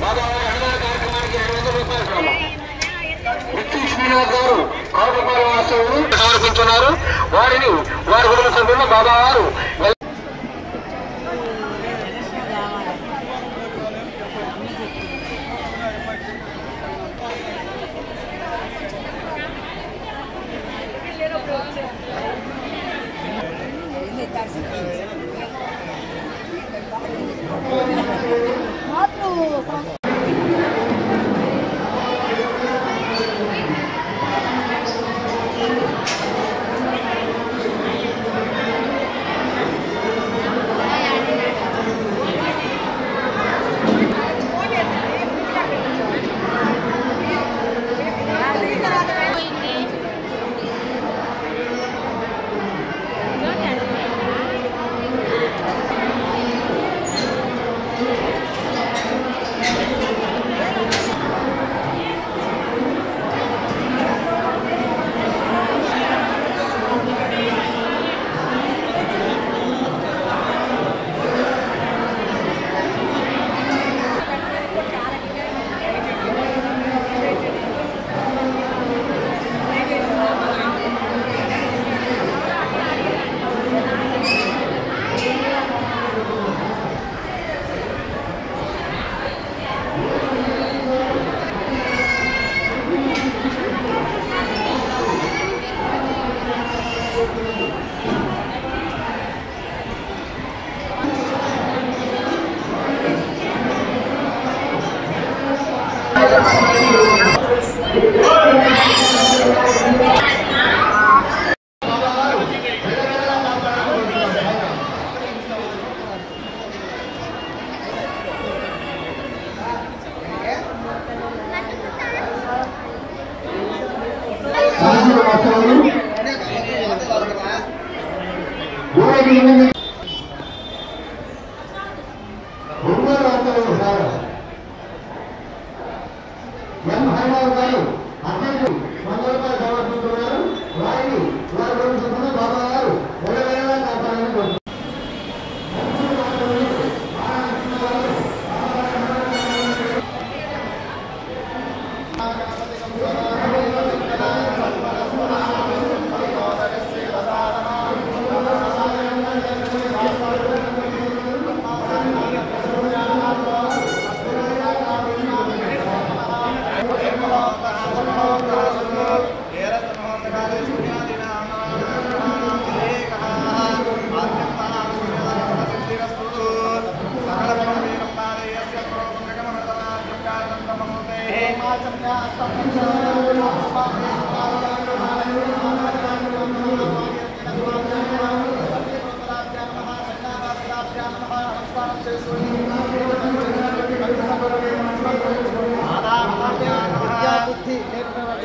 బాబావారి అన్నదాన కార్యక్రమానికి 200 రూపాయలు శ్రీనివాస్ గారు ఆవుపాల వాస్తవులు సమర్పించున్నారు. వారి కుటుంబ సభ్యులు బాబావారు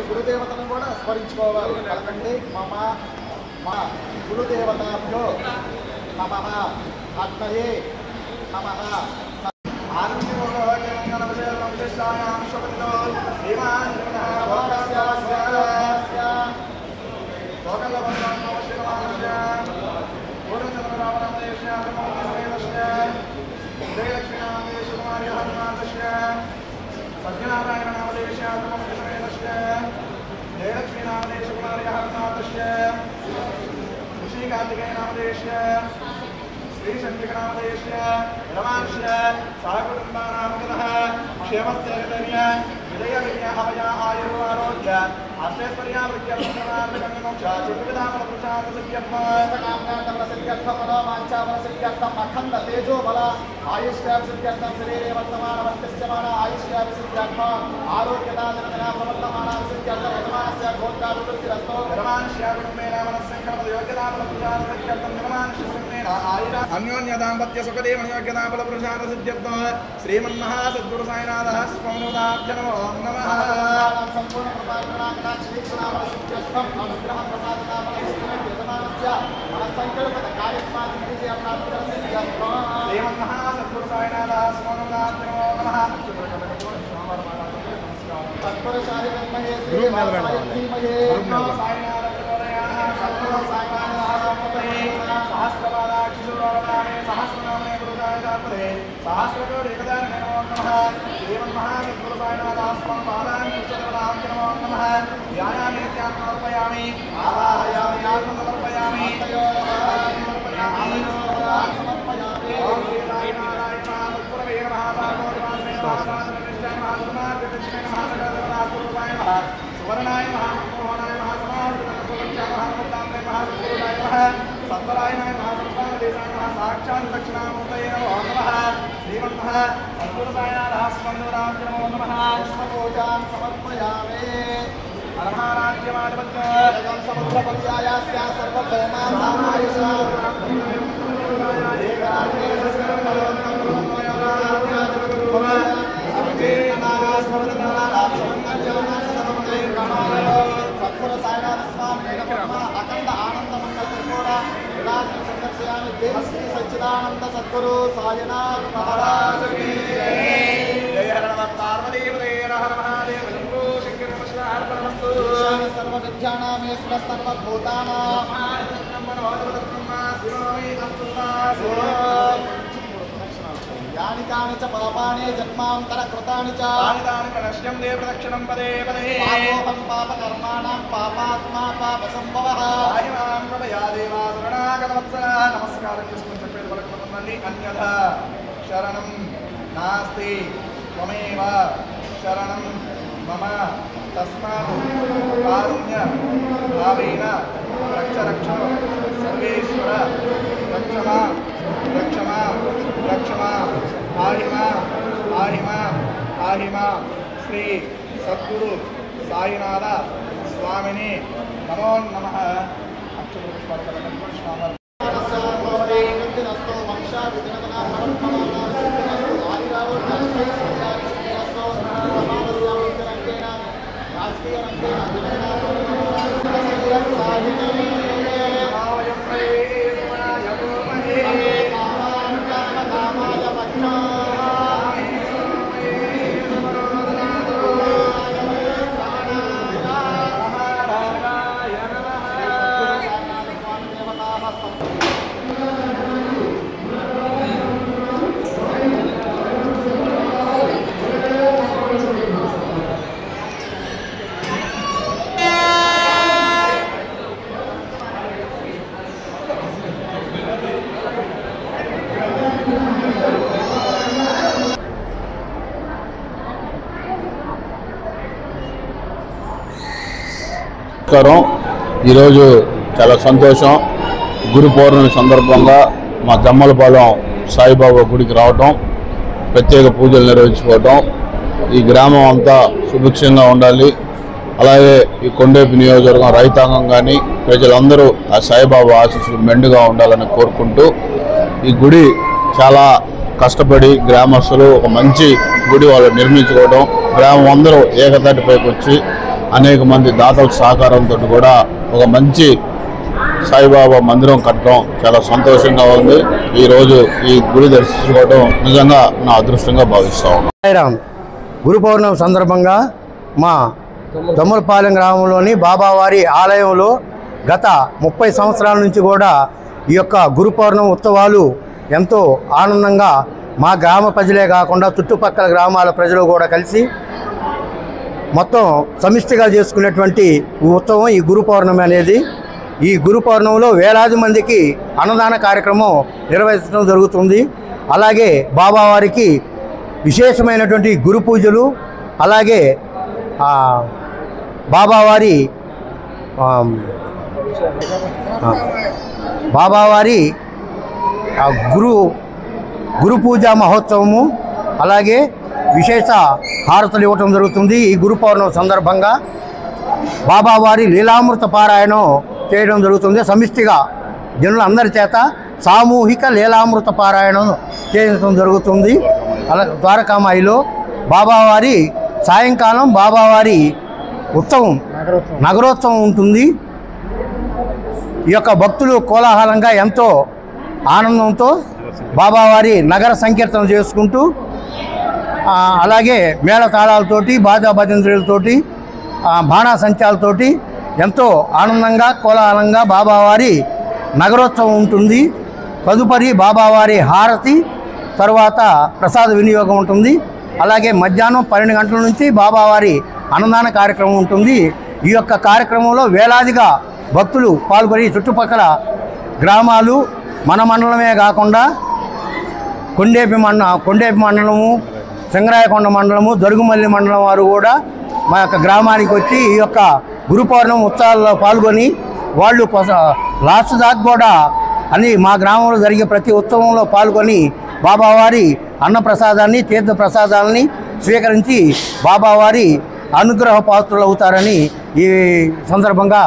గురుదేవతను కూడా స్మరించుకోవాలి. పలకండి మా గురుదేవతాభ్యో నమః ఆత్మయే నమః. సత్యనారాయణ జయలక్ష్మీ నామదేశ కుమార్యః నామదశ్య శ్రీకార్తికేయ నామదేశ శ్రీ సంజీవ నామదేశ రమాంశ సహకుటుంబానామగతః క్షేమస్థైర్య విజయ విజయ అభయ ఆయుర్ ఆరోగ్య అష్టైశ్వర్య విద్యామోక్ష చతుర్విధామల పురుషార్థ సిద్ధ్యర్థం మనోవాంఛాఫల సిద్ధ్యర్థం అఖండ తేజో బల ఆయుష్యాభి సిద్ధ్యర్థం శరీరే వర్తమాన వర్తస్యమాన ఆయుష్యాభి సిద్ధ్యర్థం ఆరోగ్యదాజనమయ ప్రవర్తమాన సిద్ధ్యర్థం యజమానస్య గోత్రాభివృద్ధిరస్తో నిర్మాణస్య కుటుంబేన మనస్సంకల్ప యోగ్యతాఫల పురుషార్థ సిద్ధ్యర్థం నిర్మాణస్య కుటుంబేన ఆయుర అన్యోన్య దాంపత్య సుఖదేవ యోగ్యతాఫల పురుషార్థ సిద్ధ్యర్థం శ్రీమన్మహా సద్గురు సాయినాథః స్మృతాభ్య నమః. సంపూర్ణ కృపాకటాక్ష శ్రీకృష్ణాఫల సిద్ధ్యర్థం అనుగ్రహ ప్రసాదనాఫల యజమానస్య మనస్సంకల్ప కార్యక్రమాన్ని విజయ ప్రాప్తిర సిద్ధ్యర్థం శ్రీమన్మహా సద్గురు సాయినాథః స్మృతాభ్య నమః. తత్పరశాలి తన్మయే శ్రీ వాసవయే సాయినాథ ప్రచోదయాః సద్గురు సాయినాథ సహస్రపాదాక్షి సహస్రనామే గురుదాయ समर्पयामि सहस्रकोटि एकदान नमो नमः श्रीमन्महासद्गुरुसायनाथास्मं पादान् पुष्पदलां नमो नमः ध्यायामि ध्यानं समर्पयामि आवाहयामि आत्मं समर्पयामि समर्पयामि ओम श्री साईनारायण महासद्गुरवे नमः सागोदवासने महासागरनिष्ठाय महासुमार्गदक्षिणे महासगरनाथुरुवाय नमः सुवर्णाय महामोहनाय महासमार्गदक्षिणे महामोहनाय महासद्गुरुवाय नमः सत्वराय महासर्वादेशाय नमः साक्षात् दक्षिणामूर्तये नमो नमः श्रीमन्मः सद्गुरुसायनाथास्मं नमो नमः पुष्पपूजां समर्पयामि परमाराध्यमाधिपत्यं समुद्रपत्यायास्य सर्वभौमा सामायुषा सद्गुरु साईनाथ स्वामी अखंड आनंद मंगल त्रिपुरा विलास संदर्शयामि देवश्री सच्चिदानंद सद्गुरु साईनाथ महाराज की जय हर नमः पार्वती हर हर महादेव शंभो शंकर नमः अर्पणमस्तु सर्व विद्यानामेश्वर सर्वभूतानां यानि कानि च पापानि जन्मान्तरकृतानि च तानि प्रणश्यं देव प्रदक्षिणं पदे पदे पापोहं पापकर्माणां पापात्मा पापसम्भवः पाहिमां प्रभया देवा शरणागतवत्सला नमस्कारं यस्मिन् चक्रे वरकमन्नि अन्यथा शरणं नास्ति त्वमेव शरणं मम तस्मात् कारुण्य भावेन रक्ष रक्ष सर्वेश्वर रक्षमा रक्षमा रक्षमा आहिमा आहिमा आहिमा श्री सद्गुरु साईनाथ स्वामिने नमो नमः ఈరోజు చాలా సంతోషం. గురు పౌర్ణమి సందర్భంగా మా జమ్మలపాలెం సాయిబాబా గుడికి రావటం, ప్రత్యేక పూజలు నిర్వహించుకోవటం, ఈ గ్రామం అంతా సుభిక్షంగా ఉండాలి. అలాగే ఈ కొండేపి నియోజకవర్గం రైతాంగం కానీ ప్రజలందరూ ఆ సాయిబాబా ఆశీస్సులు మెండుగా ఉండాలని కోరుకుంటూ, ఈ గుడి చాలా కష్టపడి గ్రామస్తులు ఒక మంచి గుడి వాళ్ళు నిర్మించుకోవడం, గ్రామం అందరూ ఏకతాటిపైకి వచ్చి అనేక మంది దాతల సహకారంతో కూడా ఒక మంచి సాయిబాబా మందిరం కట్టడం చాలా సంతోషంగా ఉంది. ఈరోజు ఈ గుడి దర్శించుకోవడం నిజంగా నా అదృష్టంగా భావిస్తా ఉన్నాను. సాయిరామ్ గురు పౌర్ణమి సందర్భంగా మా జమ్మలపాలెం గ్రామంలోని బాబావారి ఆలయంలో గత 30 సంవత్సరాల నుంచి కూడా ఈ యొక్క గురు పౌర్ణమి ఉత్సవాలు ఎంతో ఆనందంగా మా గ్రామ ప్రజలే కాకుండా చుట్టుపక్కల గ్రామాల ప్రజలు కూడా కలిసి మొత్తం సమిష్టిగా చేసుకునేటువంటి ఉత్సవం ఈ గురు పౌర్ణమి అనేది. ఈ గురు పౌర్ణమిలో వేలాది మందికి అన్నదాన కార్యక్రమం నిర్వహించడం జరుగుతుంది. అలాగే బాబావారికి విశేషమైనటువంటి గురు పూజలు, అలాగే బాబావారి గురు పూజా మహోత్సవము, అలాగే విశేష హారతులు ఇవ్వటం జరుగుతుంది. ఈ గురు పౌర్ణమి సందర్భంగా బాబావారి లీలామృత పారాయణం చేయడం జరుగుతుంది. సమిష్టిగా జనులందరి చేత సామూహిక లీలామృత పారాయణం చేయడం జరుగుతుంది. అలా ద్వారకామాయిలో బాబావారి సాయంకాలం బాబావారి ఉత్సవం నగరోత్సవం ఉంటుంది. ఈ యొక్క భక్తులు కోలాహలంగా ఎంతో ఆనందంతో బాబావారి నగర సంకీర్తన చేసుకుంటూ, అలాగే మేళతాళాలతోటి బాజా భజంత్రులతోటి బాణాసంచాలతోటి ఎంతో ఆనందంగా కోలాహలంగా బాబావారి నగరోత్సవం ఉంటుంది. తదుపరి బాబావారి హారతి తర్వాత ప్రసాద వినియోగం ఉంటుంది. అలాగే మధ్యాహ్నం 12 గంటల నుంచి బాబావారి అన్నదాన కార్యక్రమం ఉంటుంది. ఈ యొక్క కార్యక్రమంలో వేలాదిగా భక్తులు పాల్గొని చుట్టుపక్కల గ్రామాలు మన మండలమే కాకుండా కొండేపి మండలము, సింగరాయకొండ మండలము, దొరుగుమల్లి మండలం వారు కూడా మా యొక్క గ్రామానికి వచ్చి ఈ యొక్క గురు పౌర్ణమి ఉత్సవాల్లో పాల్గొని వాళ్ళు లాస్ట్ దాకా కూడా మా గ్రామంలో జరిగే ప్రతి ఉత్సవంలో పాల్గొని బాబావారి అన్నప్రసాదాన్ని, తీర్థ ప్రసాదాలని స్వీకరించి బాబావారి అనుగ్రహ పాత్రులు అవుతారని ఈ సందర్భంగా